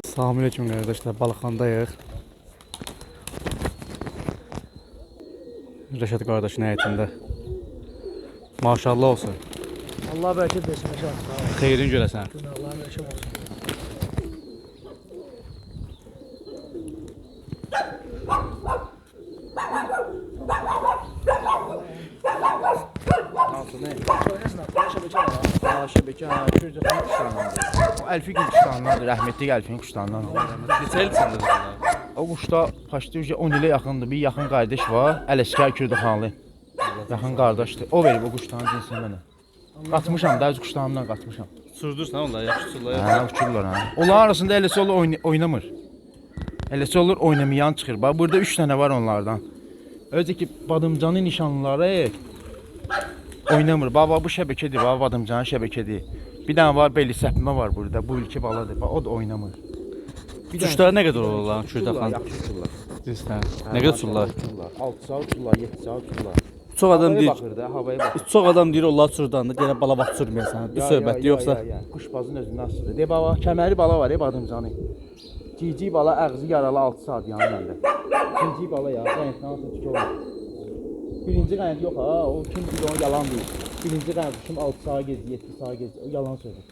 Selamünaleyküm arkadaşlar. Balıkhandayıq. Rəşad qardaşın həyətində. Maşallah olsun. Allah bereket versin Reşat. Xeyrin görəsən. Allah bereket olsun. Nasıl ne? Şəbəkə, Kürcəxan quşlarındandır. O Əlfi quşlarındandır, rəhmətli Əlfin quşlarındandır. Neçə il səndə? O quşda paştı 10 ilə yaxındır. Bir yaxın qardaş var, Ələskər Kürcəxanlı. Yaxın qardaşdır. O verib o quşların cinsini mənə. Qatmışam da, öz quşlarımdan qatmışam. Uçurdursan onlar, yaxşı uçurlar. Hə, uçurlar ha. Onlar arasında eləsi olur oynamır. Eləsi olur oynamayan çıxır. Bax, burada 3 dənə var onlardan. Özü ki, badımcanı nişanlıları oynamır. Baba bu şəbəkədir, baba badımcanın şəbəkədir. Bir dənə var, beli səpmə var burada. Bu ilki baladır. Bax, o da oynamır. Uçuşları nə qədər olur lan Kürcəxan? Yaxşı uçurlar. Bilirsən. Nə qədər uçurlar? 6 saat uçurlar, 7 saat uçurlar. Çox adam deyir. Baxır da, havaya baxır. Çox adam deyir onlar uçurdan da yenə bala vaxt uçurmayasan. Bu söhbətdir yoxsa? Quşbazın özündən asılıdır. De baba, kəməri bala var, badımcanı. Cici bala ağzı yaralı 6 saat yanı məndə. Cici bala ya, qənddən altı tükü olur. Birinci qənd yox ha, o kim bilir onu yalan deyir. Birinci qənd quşum 6 saat gezi, 7 saat gezi, o yalan sözü.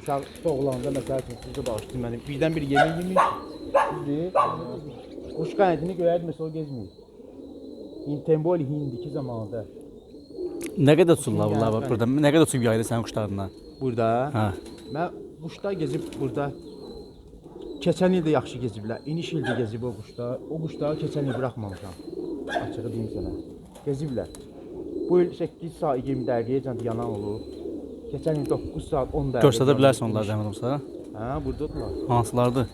Uşaq doğulanda məsəl üçün sizi bağışlayın mənim. Birdən bir yemək yemir. Düzdür? Quş qəndini göyərdirməsə o gezmir. Intemboli hindiki zamanında. Nə qədər uçurlar bunlar var burada? Nə qədər uçub yaydı sənin quşlarından? Burada? Hə. Mən quşda gezib burada. Keçən il də yaxşı geziblər. İniş ildə gezib o quşda. O quşları keçən il buraxmamışam. Açığı deyim sənə. Geziblər. Bu il 8 saat 20 dəqiqəyəcən yanan olub. Keçən il 9 saat 10 dəqiqə. Göstərə bilərsən onları zəhmət olsa? Hə, buradadılar. Hansılardır?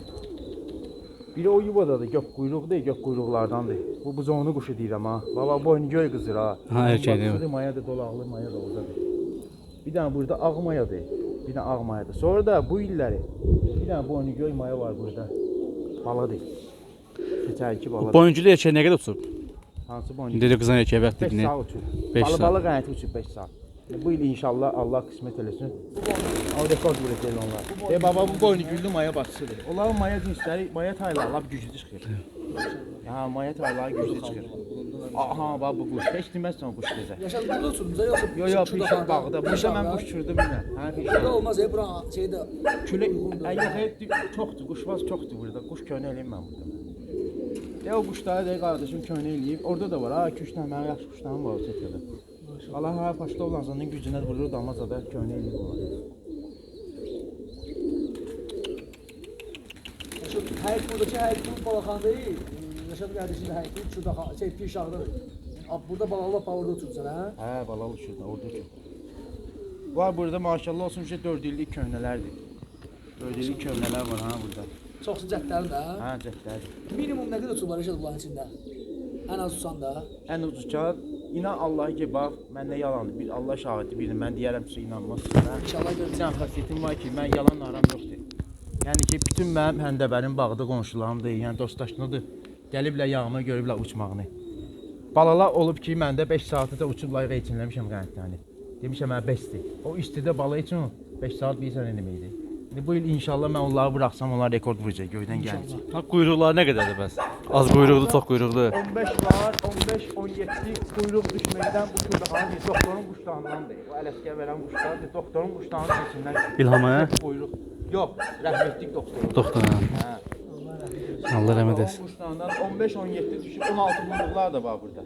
Biri o yuvadadır, gök quyruq deyil, gök quyruqlardandır. Bu buzovunu quşu deyirəm ha. Baba boynu göy qızır ha. Ha, erkəkdir. Maya da dolaqlı maya da oradadır. Bir dənə burada ağ mayadır. Bir dənə ağ mayadır. Sonra da bu illəri bir dənə boynu göy maya var burada. Baladır. Keçərki baladır. Boyunculu erkək nə qədər uçub? Hansı boynu? Dedi qızın erkəyi 5 bəxtlikni. saat uçur. 5 Balı saat. balı qənəti uçub 5 saat. Bu il inşallah Allah qismət eləsin. O rekord vuracaq onlar. Baba bu boynu güllü maya başçıdır. Onların maya cinsləri, maya tayları lap güclü çıxır. Ha, maya tayları güclü çıxır. Aha, bax bu quş. Heç deməzsən o quş gözə. Yaşar burada oturmuza yoksa Yo yo, pişik bağda. Burada mən quş uçurdum ilə. Hə, Burada olmaz ya bura şeyde. külək. Yox, heç çoxdur, quşbaz çoxdur burada. Quş köynə eləyim mən burada. De o quşları da qardaşım köynə eləyib. Orada da var ha, 2-3 dənə mənim yaxşı quşlarım var o çəkədə. Allah ha başda olansanın gücünə vurur, damazda da köynə eləyib onlar. Her buradaki her gün balakan değil. Yaşar kardeşin her gün şurada şey Pirşah'da. Burada balalar orada otursan ha. Hə, balalı şurada, orada ki. Var burada maşallah olsun 4 illik köhnələrdir. 4 illik köhnələr var ha burada. Çok sıcaklar da. Hə, cəhdədir. Minimum ne kadar su var Yaşar bunların içinde? En az usan da. Ən ucuz kağıt, inan Allah'a ki bax, məndə yalandır. Bir Allah şahidi bilir, mən deyərəm sizə inanmazsınız. İnşallah Bir görürüz. dənə xasiyyətim var ki, mən yalan aram yoxdur. Yəni ki, bütün mənim həndəbərim bağda qonşularımdır, yəni dostdaşlıqdır. Gəliblər yanıma görüblər uçmağını. Balalar olub ki, məndə 5 saatı da uçublar reytinləmişəm qəndlərini. Demişəm mənə 5-dir. O istidə bala üçün 5 saat bilirsən nə deməkdir. İndi bu il inşallah mən onları buraxsam, onlar rekord vuracaq, göydən gələcək. Ha, quyruqları nə qədərdir bəs? Az quyruqlu, çox quyruqlu. 15 var, 15, 17 quyruq düşməkdən bu Kürcəxanın doktorun quşlarındandır. O Ələskər verən quşlardır, doktorun quşlarının içindən. İlhamaya? Quyruq. Yox, rəhmətlik doktor. Doktor. Hə. Allah rəhmət O etsin. quşlarından 15-17 düşüb, 16 quyruqlar da var burada.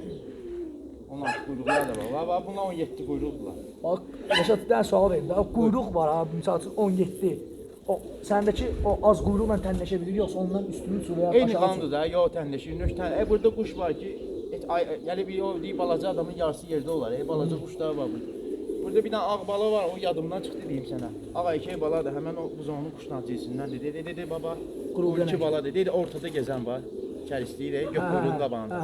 16 quyruqlar da var. Bax, bunlar 17 quyruqdurlar. Bak Yaşar bir tane sual verin. O kuyruk var abi misal için 17. O sendeki o az kuyruğuyla tenleşebilir yoksa ondan üstünü su veya Eyni aşağı qandır da, yox tənnəşir, nöştən. Burada quş var ki, yəni bir o deyib balaca adamın yarısı yerdə olar. Balaca quşlar var burada. Burada bir dənə ağ bala var, o yadımdan çıxdı deyim sənə. Ağ erkək bala da həmən o buzovunun quşların cinsindən dedi baba. Qurul 12 bala dedi, ortada gəzən var. Kəristliyi gök quyruğun qabağında.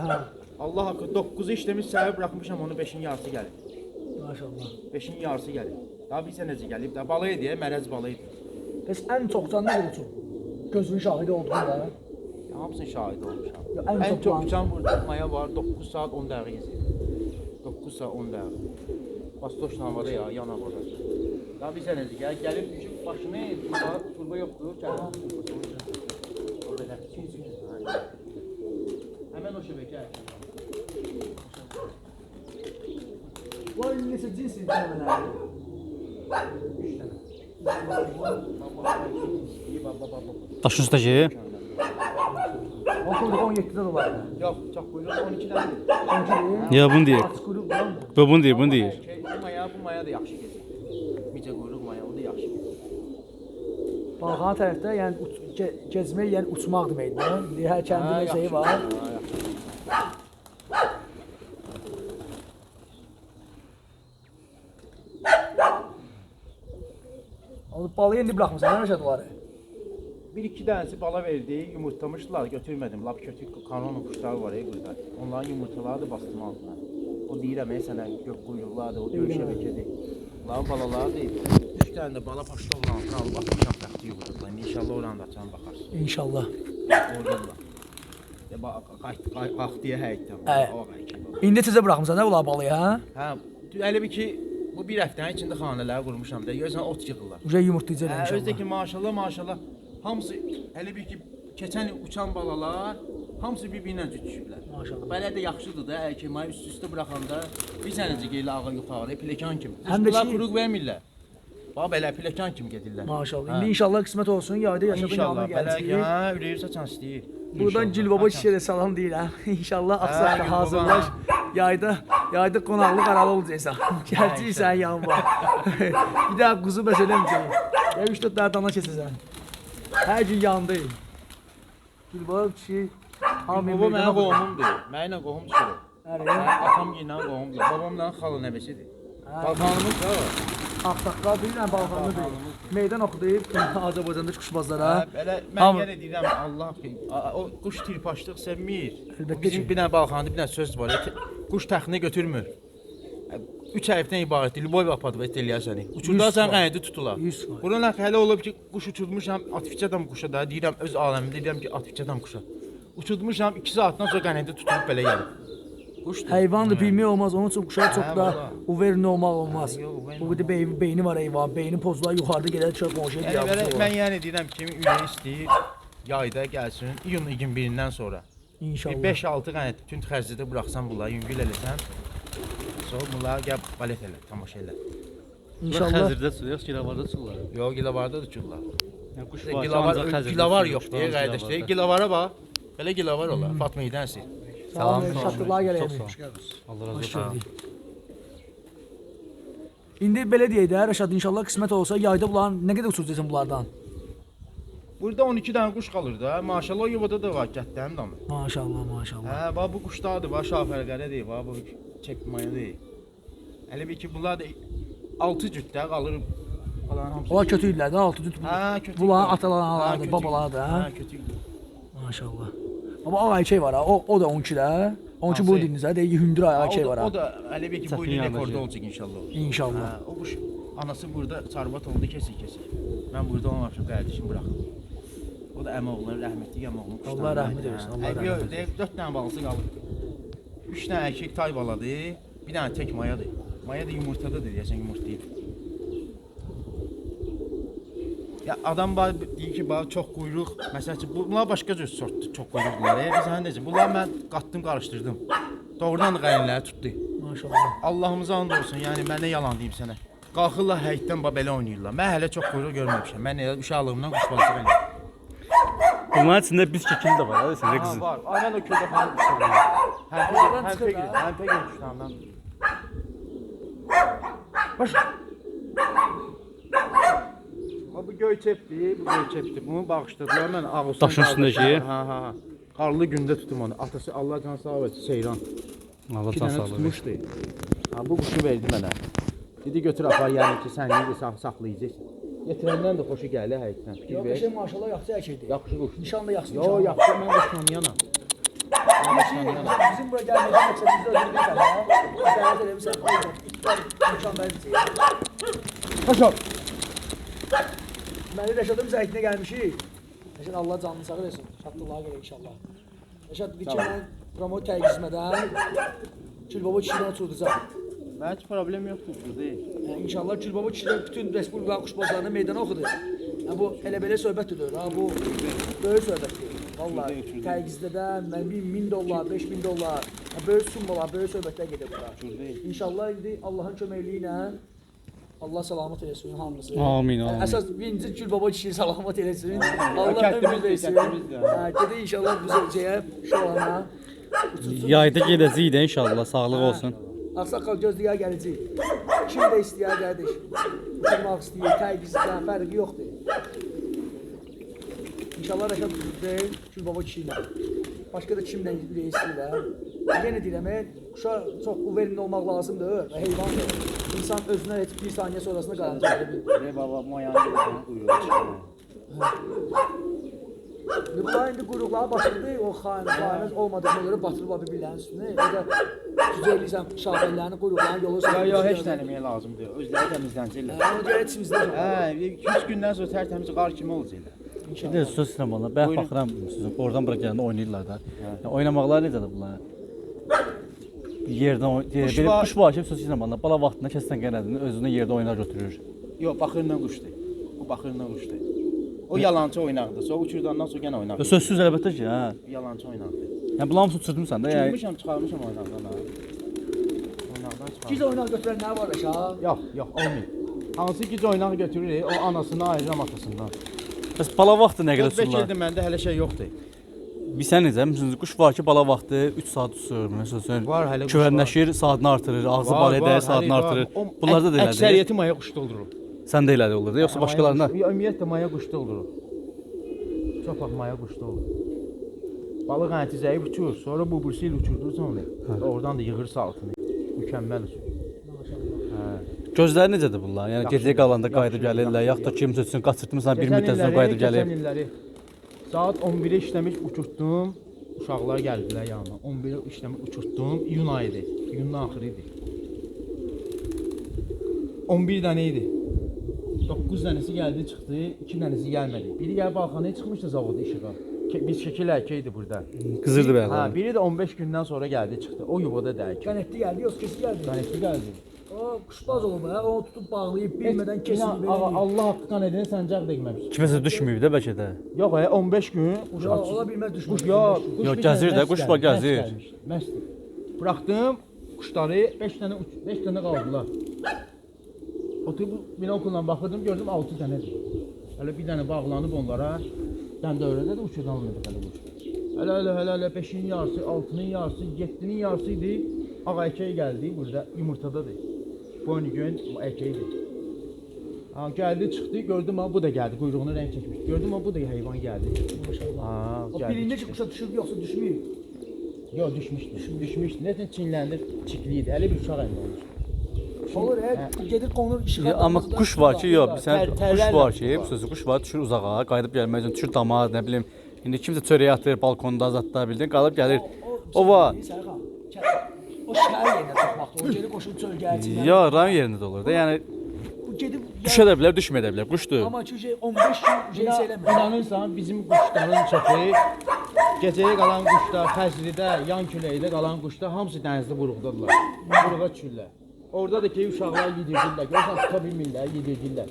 Allah haqqı 9-u işləmiş səhər buraxmışam onu 5-in yarısı gəlib. Maşallah. 5-in yarısı gəlib. Daha bilsən necə gəlib də bala idi, mərəz bala idi. Peki en çoktan ne oldu? Gözünün şahidi olduğunda. Hamısının şahidi olmuşam. Ya, Ən çox uçan burada maya var 9 saat 10 dəqiqə gəzir. 9 saat 10 dəqiqə. Bastoşla var ya, yana var. Daha bir sənədir, gəlib düşüb başını, turba yoxdur, gəlib o belə. Həmən o şəbəkə. Var neçə cins internetləri? 3 dənə. Daş üstəki. O kuyruq 17'de dolar. Yox, çox buyurun, 12-dən. 12'de. Ya bunu deyir. At kuyruq var mı? Bu bunu deyir, bunu deyir. Bu maya da yaxşı gedir. Micə quyruq maya, o da yaxşı gedir. Balxana tərəfdə, yəni gezmək, yəni uçmaq deməkdir. İndi hər kəndin öz şeyi var. Alıp balığı indi bırakmısan, nə rəşad var? Bir-iki dənəsi bala verdi, yumurtlamışdılar, götürmədim. Lap kötü kanon quşlar var burada. Onların yumurtaları da bastım altına. O deyirəm, sənə gök quyruqlardır, o göy şəbəkədir. Onların balaları deyil. 3 dənə də bala paştovun altına alıb atmışam təxti yumurtlar. İnşallah oranı da açan baxarsın. İnşallah. Oradan qalx deyə həyətdən. İndi tezə bırakmısan, nə olar balığı, hə? Hə, elə bir ki, bu bir həftənin içində xanələri qurmuşam da, görürsən ot yığırlar. Uca yumurtlayacaq inşallah. Özdəki maşallah, hamısı elə bir ki, keçən il uçan balalar, hamısı bir-birinə düşüblər. Maşallah. Belə də yaxşıdır da, əkəmayı üst-üstə buraxanda bir sənəcik elə ağa yuxarı, plekan kimi. Həm də Bunlar şey- quruq vermirlər. Bax belə plekan kimi gedirlər. Maşallah. İndi inşallah qismət olsun, yayda yaşadığın yanına İnşallah, belə gələcək. hə, ürəyir saçan istəyir. Buradan Gülbaba çiçəyə də salam deyirəm. İnşallah Ağsaqqal Gülbaba. hazırlaş. Yayda qonaqlıq aralı olacaqsan. Gələcəksən yanıma. Bir daha quzu bəs eləməyəcək. Ya 3-4 dənə dana keçəcəksən. Hər gün yanındayım. Gülbaba çiçəyi hamı Baba mənim qohumumdur. Mənimlə qohum çıxır. Hə. Atam ilə qohumdur. Babamla xala nəvəsidir. Balxanımız da var. Ağsaqqal bilirəm balxanını deyir. Meydan oxudub Azərbaycanda quşbazlara. Belə mən Hamı- yenə deyirəm Allah o quş tirpaşlıq sevmir. Əlbəttə Bizim ki. bir dənə balxanada bir dənə söz var. Quş təxini götürmür. 3 hərfdən ibarətdir. Lüboy aparıb et eləyər səni. Uçurdarsan qənaəti tutular. 100%. Buna hələ olub ki, quş uçurmuşam, atfiçədam quşa da deyirəm öz aləmimdə deyirəm ki, atfiçədam quşa. Uçurmuşam 2 saatdan sonra qənaəti tutulub belə gəlir. Quşdur. Heyvandır, bilmək olmaz. Onun üçün quşa çox Hə, da valla. uverin olmaq olmaz. Yox, uverin Bu bir də beyni var heyvan. Beyni pozular yuxarıda gedər çox qonşuya Yəni belə mən yəni deyirəm kimi ürəyi istəyir yayda gəlsin iyun 21-dən sonra. Bir İnşallah. 5-6 qənaət tünd xərcdə buraxsan bunları yüngül eləsən. Sonra bunları gəl balet elə, tamaşa elə. İnşallah. Xəzirdə çıxır, gilavarda çıxırlar. Yox, gilavarda da uçurlar. Ya quş Gilavar yox deyə qardaşlar. Gilavara bax. Belə gilavar olar. Fatma idənsi. Salam, şatlığa gələyəm. Allah razı Hoş olsun. gördük. İndi belə deyək də, Rəşad, inşallah qismət olsa yayda bunların nə qədər uçuracaqsan bunlardan? Burada 12 dənə quş qalır da. Maşallah yuvada da var gətlərim də. Maşallah, maşallah. Hə, bax bu quşlardır, bax şafərqərədir, bax bu çəkmayadır. Elə bir ki bunlar da 6 cütdə qalır. Qalan hamısı. Onlar kötü illərdə, altı düt. Hə, kötü. Bunların Hə, atalarıdır, kötü. babalarıdır, hə? Hə, kötü. Maşallah. Amma ağ ayçək var ha, o da 12-də. 12 bu dediniz ha, deyək hündür ayçək var ha. O da elə bir ki bu ilin Çətin rekordu yanaşı. olacaq inşallah. İnşallah. Hə, o quş anası burada çarbat oldu kesik. Mən burada olmamışam, qardaşım buraxdım. O da əmi oğlu, rəhmətli əmi oğlu. Allah rəhmət eylesin, Allah rəhmət eylesin. 4 dənə balısı qalıb. 3 dənə erkek tay baladır, bir dənə tək mayadır. Maya da yumurtadadır deyəsən, yumurtlayıb. Ya adam deyir ki, bax çox quyruq. Məsələn ki, bunlar başqa cür sortdur, çox quyruqlar. Biz hani necə? Bunlar mən qatdım, qarışdırdım. Doğrudan da qənimləri tutdu. Maşallah. Allahımıza and olsun, yəni mən nə yalan deyim sənə. Qalxırlar həyətdən bax belə oynayırlar. Mən hələ çox quyruq görməmişəm. Mən elə uşaqlığımdan quşbazlıq edirəm. Bunların içində biz kekili də var, hə, səndə Ha, qızın. var. Ay mən o köydə falan quşlarım. Həm pegin quşlarından. Baş. Bu göyçepdir, bu göyçepdir. Bunu bağışladılar. Mən Ağustos Daşın üstündəki? Ha. Qarlı gündə tutum onu. Atası Allah can sağ olsun, Seyran. Allah İki can dənə sağlığı. tutmuşdu. Ha, bu quşu verdi mənə. Dedi götür apar, yəni ki, sən necə saxlayacaqsan. Getirəndən də xoşu gəlir həyətdən. Fikir Yox, ver. şey maşallah yaxşı əkəkdir. Yaxşı quş. Nişan da yaxşı. Yo, yaxşı, mən quşlanıyanam. Bizim bura gəlməkdə məqsədimiz öldürürsən ha. Dəvət eləmişsən, qoyacaq. İtlər nişan verirsən. Xoşal. Məni Rəşadın zəytinə gəlmişik. Rəşad Allah canını sağ eləsin. Şadlığa gəlir inşallah. Rəşad bir kənə promote təqizmədən Gülbaba kişidən uçurdacaq. Bəlkə problem yoxdur, burada. İnşallah Gülbaba kişilər bütün Respublika quşbazlarını meydana oxudu. Bu elə belə söhbətdir. Ha bu böyük söhbətdir. Vallahi təqizdən mən $1000, $5000, böyük summalar, böyük söhbətlər gedir bura. İnşallah indi Allahın köməkliyi ilə Allah salamat eləsin hamımızı. Amin, amin. Əsas birinci Gülbaba kişiyi salamat eləsin. Allah ömür versin. Gedə inşallah biz şeyə, şoana. Yayda gedəcəyik də inşallah, sağlıq olsun. Ağsaqqal gözlüyə gələcək. Kim də istəyər qardaş. Uçurmaq istəyir, təqizdən fərqi yoxdur. İnşallah rəqəm deyil, Gülbaba kişi ilə. Başqa da kimlə istəyirlər. Yenə deyirəm, quşa çox uverində olmaq lazımdır və heyvandır. İnsan özünə heç bir saniyə sonrasını qarantı edə bilir. Baba, mayanın quyruğu çıxır. Bunlar indi quyruqları batırdı, o xanəz olmadığına görə batırıb bir-birlərin üstünə. O da düzəlirsən şahbəllərini, quyruqlarını yolu sürür. Yox, heç nəməyə lazımdır. Özləri təmizlənəcəklər. Ona görə içimizdə yox. 2-3 gündən sonra tərtəmiz qar kimi olacaqlar. Bir də söz istəyirəm valla. Bayaq baxıram sizin oradan bura gələndə oynayırlar da. Yəni oynamaqları necədir bunlar? Yerdən belə quş var ki, söz istəyirəm valla. Bala vaxtında kəsdən gələdin, özünü yerdə oynar götürür. Yox, baxırla quşdur. O baxırla quşdur. O yalancı oynaqdır. Sonra uçurdandan sonra yenə oynaqdır. Sözsüz əlbəttə ki, hə. Yalancı oynaqdır. Yəni bulamı uçurdumsan da, yəni. Çıxarmışam oynaqdan ha. Oynaqdan çıxarmışam. Giz oynaq götürən nə var aşağı? Yox, olmuyor. Hansı gic oynaq götürür, o anasını ayıram atasından. Bəs bala vaxtı nə qədər Özbək uçurlar? ildə məndə hələ şey yoxdur. Bilsən necə, misiniz, quş var ki, bala vaxtı 3 saat uçur, məsələn, Var, hələ quş küvənləşir, saatını artırır, ağzı bal edə, saatını artırır. Bunlarda da elədir. Əksəriyyəti maya quşda olur. Sən də elədir olur da, yoxsa başqalarında? Ümumiyyətlə maya quşda olur. Çox vaxt maya quşda olur. Balıq əntizəyi uçur, sonra bu bursu ilə uçurdursan onu. Oradan da yığır altını. Mükəmməl uçur. Gözləri necədir bunlar? Yəni gecəyə qalanda qayıdıb gəlirlər, yaxud da kimsə üçün qaçırtmısan bir müddət sonra qayıdıb gəlir. Keçən illəri saat 11-ə işləmiş uçurtdum. Uşaqlar gəldilər yanıma. 11-ə işləmiş uçurtdum. İyun ayıydı. İyunun axırı idi. 11 dənə idi. 9 dənəsi gəldi, çıxdı, 2 dənəsi gəlmədi. Biri gəlib balxanaya çıxmışdı zavoda işığa. Biz şəkil əkəydi burada. Qızırdı bəli. Ha, biri də 15 gündən sonra gəldi, çıxdı. O yuvada dəyik. Qənətli gəldi, yox kesi gəldi. Qənətli gəldi. O quşbaz olub ha, onu tutub bağlayıb bilmədən kesib belə. Allah haqqından edin səncaq dəgməmiş. Kiməsə düşməyib də bəlkə də. Yox, 15 gün Yox, ola bilməz düşmüş. Yox, Yox, gəzir də, quş var, gəzir. Məstdir. Buraxdım quşları 5 dənə qaldılar. Oturub binokulla baxırdım, gördüm 6 dənədir. Hələ bir dənə bağlanıb onlara. Dən dövrədə də uçurdan alındı hələ quş. Hələ 5-in yarısı, 6-nın yarısı, 7-nin yarısı idi. Ağ əkəy gəldi burada, yumurtadadır. Boynu gün əkəydir. Gəldi, çıxdı, gördüm ha, bu da gəldi, quyruğunu rəng çəkmiş. Gördüm ha, bu da heyvan gəldi. Maşallah. O birində ki quşa düşüb yoxsa düşmüyor. Yox, düşmüşdü. Nədən çinləndi, çikliydi. Hələ bir uşaq əndə olmuş. Olur, gedir qonur işığa. Amma quş var ki, yox, sən quş var ki, bu sözü quş var, düşür uzağa, qayıdıb gəlmək üçün düşür dama, nə bilim. İndi kimsə çörəyə atır, balkonda azadlar bildin, qalıb gəlir. O var. O şəhər yerinə çıxmaqdır. O gedib qoşub çölgəyə. Ya, rayon yerində də olur da, yəni Bu gedib düşə də bilər, düşməyə də bilər, quşdur. amma ki 15 gün şey eləmir. İnanırsan, bizim quşların çoxu, gecəyə qalan quşlar, Xəzridə, yan küləkdə qalan quşlar hamısı dənizdə buruqdadılar. Buruğa düşürlər. Orada da ki, uşaqlar yedirdirlər, görürsən, tuta bilmirlər, yedirdirlər.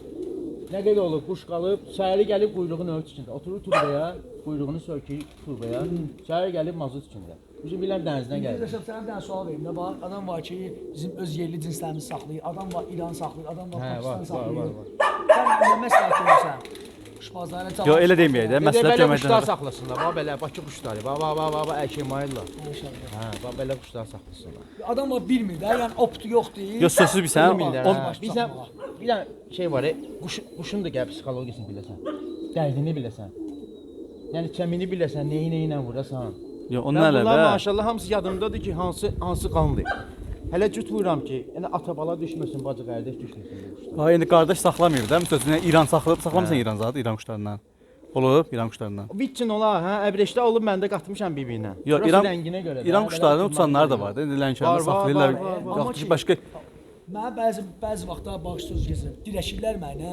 Nə qədər olur, quş qalıb, səhəri gəlib quyruğun ölçü içində, oturur turbaya, quyruğunu sökür turbaya, səhəri gəlib mazut içində. Bizim bilən dənizdən gəlir. Rəşad, sənə bir dənə sual verim də, bax, adam var ki, bizim öz yerli cinslərimizi saxlayır, adam var İran saxlayır, adam var Pakistan saxlayır. Sən nə məsləhət görürsən? Quşbazlarına cavab. Yox, elə deməyək də, məsləhət Belə quşlar görməkdən. saxlasınlar, belə Bakı quşları, əkey mayırlar. Belə quşlar saxlasınlar. Adam var bilmir də, yəni optu yoxdur. Yox, sözsüz bilsən, Bizə bir dənə şey var, quşun da gəl psixologiyasını biləsən, dərdini biləsən. Yəni kəmini biləsən, neyi ilə vurasan. yox, onun ələ Bunlar bə. maşallah hamısı yadımdadır ki, hansı qanlı. Hələ cütmürəm ki, yəni ata-bala düşməsin, bacı-qardaş düşməsin bu quşlar. Ha, indi qardaş saxlamayır da, sözünə İran saxlamısan İran zad, İran quşlarından. Olub İran quşlarından. Vitçin ola, hə, əbrəşdə olub məndə qatmışam bir-birinə. Yox, Burası rənginə görə də, İran belə quşlarını atılmaz uçanlar da yox. var da, indi Lənkəranda Var, saxlayırlar. var, var, var. Yox ki, başqa Mənə bəzi vaxtlar bağış söz gəzir. Dirəşirlər mənə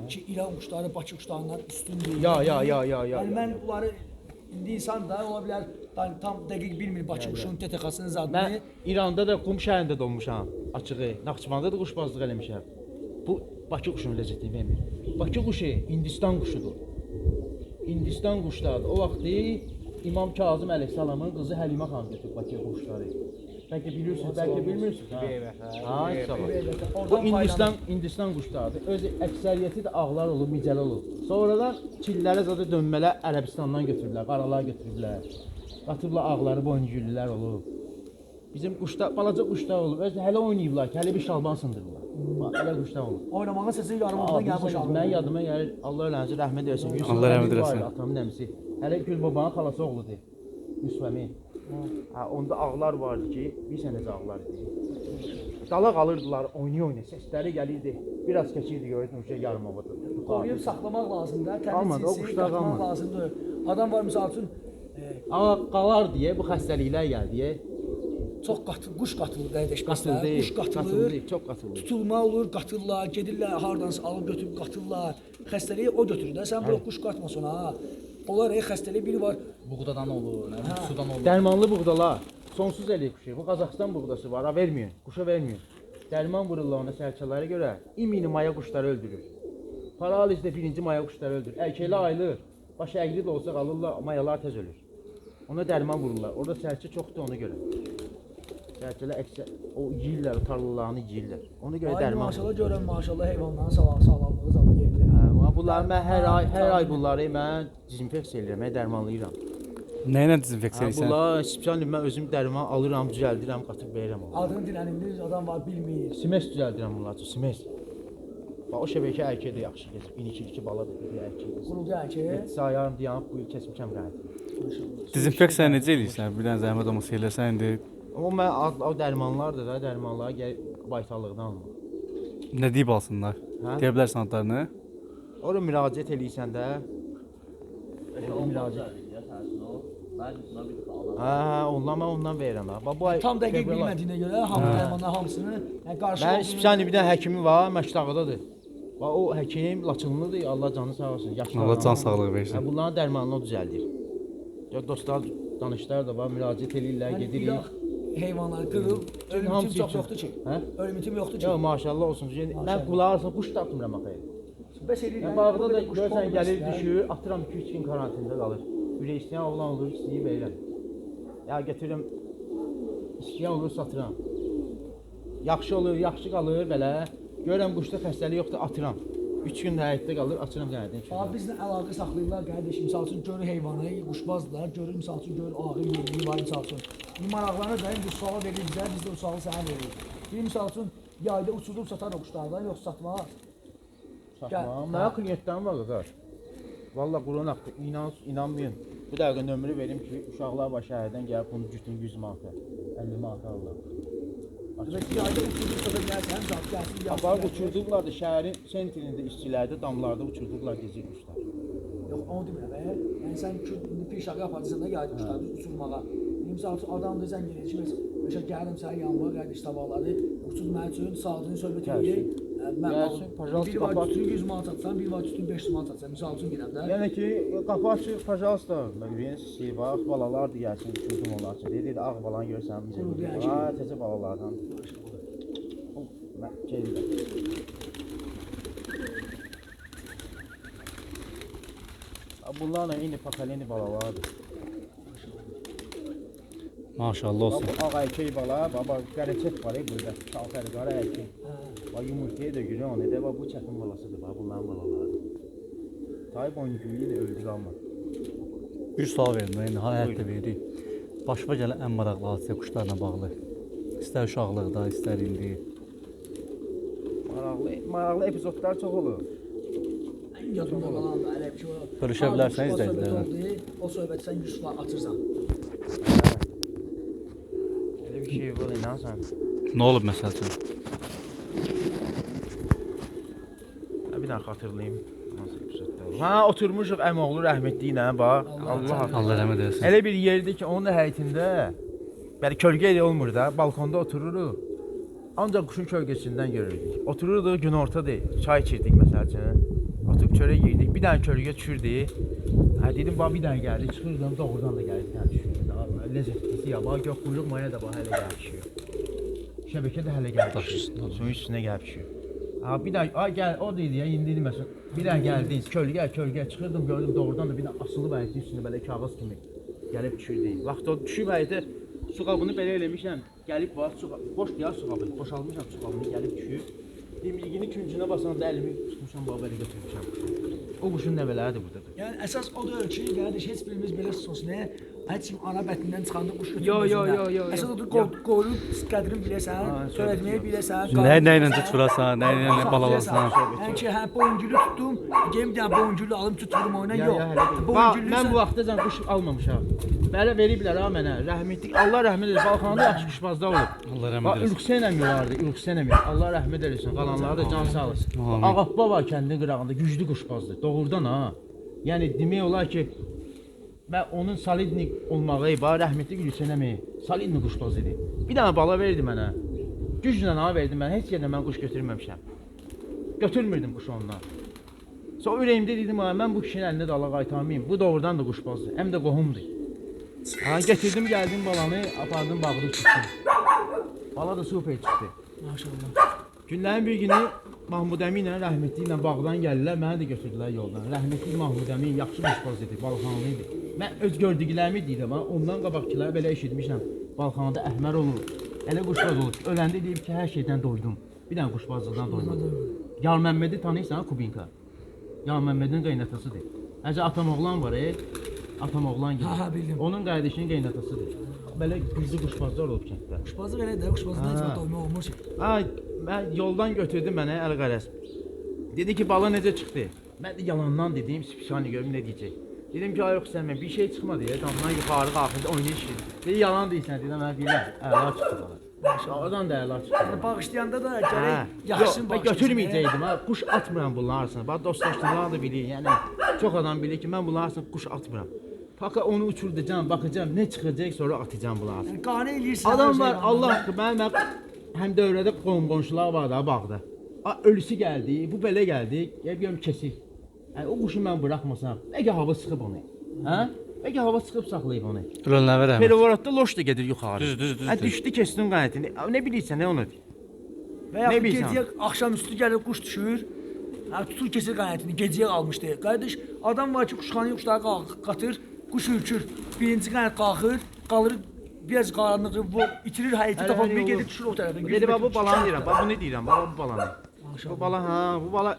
ki, İran quşları Bakı quşlarından üstün deyil. Ya. Yəni mən bunları indi insan da ola bilər tam dəqiq bilmir Bakı quşunun TTX-sının zadını. Mən İranda da Qum şəhərində doğmuşam. Açığı, Naxçıvanda da quşbazlıq eləmişəm. Bu Bakı quşunun ləzzətini vermir. Bakı quşu Hindistan quşudur. Hindistan quşlarıdır. O vaxt İmam Kazım Əleyhisselamın qızı Həlimə xanım götürüb Bakı quşları. Bəlkə bilirsiniz, bəlkə bilmirsiniz. Ha, sağ ol. Bu Hindistan quşlarıdır. Öz əksəriyyəti də ağlar olub, micəli olub. Sonradan Çillərə zaten dönmələr Ərəbistandan götürüblər, qaralar götürüblər. Qatıblar ağları, boyngüllülər olub. Bizim quşlar, balaca quşlar olub. Öz hələ oynayıblar ki, hələ bir şalban sındırırlar. Hələ quşlar olub. Oynamağın səsi yarımaqdan gəlmiş alıb. Mən yadıma gəlir, Allah öləncə rəhmət eləsin. Allah rəhmət eləsin. Atamın əmisi. Hələ Gülbabanın xalası oğludur. Yusuf əmi. Ha, onda ağlar vardı ki, bir sənəcə ağlar idi. Dala qalırdılar, oynaya-oynaya, səsləri gəlirdi. Biraz keçirdi, görürdün, uca yarım havadır. Qoruyub saxlamaq lazımdır, Qalmadı, o təmiz cinsi quşlar qatmaq qalmadı. lazımdır. Adam var, misal üçün, Ağa qalar deyə, bu xəstəliklər gəl deyə, çox quş qatılır, qardaş. qatıldı, Quş qatılır, çox qatıldı. tutulma olur, qatırlar, gedirlər, hardansa alıb götürüb qatırlar. Xəstəliyi o götürür də, sən bura quş qatmasın ha. Onlar xəstəlik biri var. Buğdadan olur, nə bilim, sudan olur. Dərmanlı buğdalar, sonsuz eləyib quşu. Bu Qazaxıstan buğdası var, ha vermiyor, quşa vermiyor. Dərman vururlar ona sərçələrə görə, imini maya quşları öldürür. Paralizdə birinci maya quşları öldürür. Erkəklər ayılır, başı əqli də olsa qalırlar, mayalar tez ölür. Ona dərman vururlar, orada sərçə çoxdur ona görə. Sərçələr əksər, o yeyirlər, tarlalarını yeyirlər. Ona görə Ay dərman maşallah görən maşallah heyvanların sağlamlığı zalı yerdir. Bunları mən hər ay bunları mən dezinfeksiya edirəm, dərmanlayıram. Nə ilə dezinfeksiya edirsən? Bunlar spesial mən özüm dərman alıram, düzəldirəm, qatıb verirəm ona. Adını dinlənimdir, adam var bilmir. Simes düzəldirəm bunlar üçün, simes. Bax o şəbəkə ərkək də yaxşı keçib. 12-2 baladır bir ərkək. Qurudu ki. Sayarım dayanıb bu il kəsmişəm qənəti. Dezinfeksiya necə edirsən? Bir dənə zəhmət olmasa eləsən indi. Amma mən o dərmanlardır da, dərmanları gəl baytarlıqdan almaq. Nə deyib alsınlar? Hə? Deyə bilərsən adlarını? Ora müraciət eləyirsən də. Müraciət. Ondan verirəm ha. Bax bu ay Tam dəqiq bilmədiyinə görə hamı dərmanlar hamısını qarşı Mənim spesial bir dənə həkimim var, Məşdağıdadır. Bax o həkim Laçınlıdır, Allah canı sağ olsun. Yaşlı Allah can sağlığı versin. Bunların dərmanını o düzəldir. Dostlar, danışlar da var, müraciət eləyirlər, gedirik. Heyvanlar qırıb, ölümütüm çox yoxdur ki. Hə? Ölümütüm yoxdur ki. Yox, maşallah olsun. Mən qulaq arsa quş tapmıram axı. Bəs eləyirlər. Bağda da görsən gəlir, düşür, atıram 2-3 gün karantində qalır. Ürək istəyən oğlan olur, istəyib verirəm. Ya gətirirəm, istəyən olur, satıram. Yaxşı olur, yaxşı qalır belə. Görürəm quşda xəstəlik yoxdur, atıram. 3 gün də həyətdə qalır, açıram qənəddən. Abi bizlə əlaqə saxlayırlar qardaş. Misal üçün görür heyvanı, quşbazdılar, görür misal üçün görür ağı yeri var misal üçün. Bu maraqlanır da bu sualı verir bizə, biz də o sualı sənə veririk. Bir misal üçün yayda uçurub satar o quşlardan, yox satmaz. Satmam. Mənə klientlərim var qaqar. Valla Quran haqqı, inanmayın. Bir dəqiqə nömrə verim ki, uşaqlar var şəhərdən gəlib bunu cütün 100 manata, 50 manata alırlar. Demək ki, yayda uçurub satar gəlsən, zat gəlsin, Aparıb uçurduqlar da şəhərin sentrində, işçilərdə, damlarda uçurduqlar gecə quşlar. Yox, onu demirəm. Yəni sən pirşağı yaparsan da yayda quşları uçurmağa. Misal üçün adam da zəng edir ki, mesela gəldim sənin yanıma, qardaş tabaqları uçur mənim üçün, saatını söhbət edir. Gəlsin, Bir var tutun 100 manat satsan, bir var tutun 500 manat satsan. Misal üçün deyirəm də. Yəni ki, qapı açıq, pajalsta, ürəyin sisi, bax, balalar da gəlsin, uçurdum onlar üçün. Dedi, ağ balanı görsən, bizə qoyur. Ha, təzə balalardan. Gəlirlər. Bunlarla eyni pakaleni balalardır. Maşallah olsun. Ağ erkək bala, baba qərəçət var burada. Şaltər qara erkək. Bax yumurtaya da görə onu da bu çətin balasıdır, bax bunların balaları. Tay boyuncuyu da öldü qalmadı. Bir sual verin, indi həyətdə veririk. Başıma gələn ən maraqlı hadisə quşlarla bağlı. İstər uşaqlıqda, istər indi. Maraqlı epizodlar çox olur. Yadımda qalan da elə bir şey var. Bölüşə bilərsən izləyicilərlə. O söhbəti sən 100 sular atırsan. Elə bir şey var, inansan. Nə olub məsəl üçün? Bir dənə xatırlayım. Hansı epizodda? Ha, oturmuşuq əmoğlu rəhmətli ilə, bax. Allah rəhmət eləsin. Elə bir yerdir ki, onun da həyətində belə kölgə elə olmur da, balkonda otururuq. Ancaq quşun kölgəsindən görürdük. Otururuq günortadır, çay içirdik məsəl üçün. Oturub çörək yeyirdik. Bir dənə kölgə düşürdü. Hə dedim, bax bir dənə gəldi, çıxırdım, doğrudan da gəldi, bir dənə düşürdü. lezzetlisi ya. Bax gök quyruq maya da bax hələ gəlib pişiyor. Şəbəkə də hələ gəlib pişiyor. Suyun üstünə gəlib pişiyor. Ha bir də ay gəl o dedi ya indi deməsin. Bir də gəldiniz kölgə çıxırdım gördüm doğrudan da bir də asılı bəyətin üstünə belə kağız kimi gəlib düşürdü. Vaxt o düşüb əydə su qabını belə eləmişəm. Gəlib var su boş ya su qabını boşalmışam su qabını gəlib düşüb. Demirgini küncünə basanda əlimi tutmuşam bax belə götürmüşəm. O quşun nəvələridir burdadır. Yəni əsas odur ki, qardaş heç birimiz belə sosunu heç kim ana bətindən çıxanda quş Yo. Əsas odur qoyub qədrini biləsən, törətməyi biləsən. Nə ilə tuturasan, nə ilə balalasan. Yəni ki, hə boyungülü tutdum, gəlim bir dənə boyungülü alım tutdurum oyuna yox. Mən bu vaxtacan quş almamışam. Belə veriblər ha mənə. Rəhmətlik Allah rəhmət eləsin. Balxanada yaxşı quşbazlar olub. Allah rəhmət eləsin. Ülksənə yolardı, ülksənə. Allah rəhmət eləsin. Qalanları da can sağ olsun. Ağappa var kəndin qırağında güclü quşbazdır. Doğrudan ha. Yəni demək olar ki mən onun solidnik olmağı, var rəhmətli ülksənəmi, solidnik quşbaz idi. Bir dənə bala verdi mənə. Güclə ha verdi mənə. Heç yerdən mən quş götürməmişəm. Götürmürdüm quş ondan. Sonra ürəyimdə dedim ha mən bu kişinin əlində dala qaytarmayım. Bu doğrudan da quşbazdır. Həm də qohumdur. Ha getirdim gəldim balanı, apardım bağda çıxdım. Bala da super çıxdı. Maşallah. Günlərin bir günü Mahmud Əmi ilə rəhmətli ilə bağdan gəldilər, məni də götürdülər yoldan. Rəhmətli Mahmud Əmi yaxşı quşbaz idi, balxanlı idi. Mən öz gördüklərimi deyirəm ha, ondan qabaqçıları belə eşitmişəm. Balxanada Əhmər olur, elə quşbaz olur. Öləndə deyib ki, hər şeydən doydum. Bir dənə quşbazlıqdan doymadım. Yar Məmmədi tanıyırsan ha, Kubinka. Yar Məmmədin qaynatasıdır. Həcə atam oğlan var, atam oğlan gibi. Ha, bildim. Onun qardaşının qaynatasıdır. Belə gizli quşbazlar olub kənddə. Quşbazlıq elə də, quşbazlıqdan heç vaxt doyma olmur. Ay, mən yoldan götürdü mənə Əl-Qərəz. Dedi ki, bala necə çıxdı? Mən də yalandan dedim, spişani görüm nə deyəcək. Dedim ki, ay yox sən mən bir şey çıxmadı ya, damdan yuxarı qalxırdı, oynayışdı. Dedi, yalan deyirsən, dedim, mən deyirəm, əla çıxdı bala. Oradan da əla çıxdı. Bağışlayanda da gərək yaxşısın bağışlasın. Götürməyəcəkdim, ha, quş atmıram bunların arasına. Bax, dostlaşdırlar da bilir, yəni çox adam bilir ki, mən bunların arasına quş atmıram. Fakat onu uçurdacağım, bakacağım ne çıkacak sonra atacağım bunları. Yəni qane eləyirsən. Adam var Allah haqqı mənim həm dövrədə qonşular var da bağda. Ölüsü gəldi, bu belə gəldi, görüm kesik. Yəni o quşu mən buraxmasam, bəlkə hava sıxıb onu. Hə? Bəlkə hava sıxıb saxlayıb onu. Ölənlərə rəhmət. Perivoratda loş da gedir yuxarı. Düz. Düşdü kestin qanətini. Nə bilirsən nə onu? Və ya gecəyə axşam üstü gəlir quş düşür. Hə tutur kesir qanətini, gecəyə qalmışdı. Qardaş, adam var ki, quşxanaya quşları qatır. Quş ürkür, birinci qanət qalxır, qalır biraz qaranlığı, bu itirir həyəti tapamıyor, gedir düşür o tərəfə. Dedi bu balanı deyirəm, bax bunu deyirəm, bax bu balanı. Bu bala ha, bu bala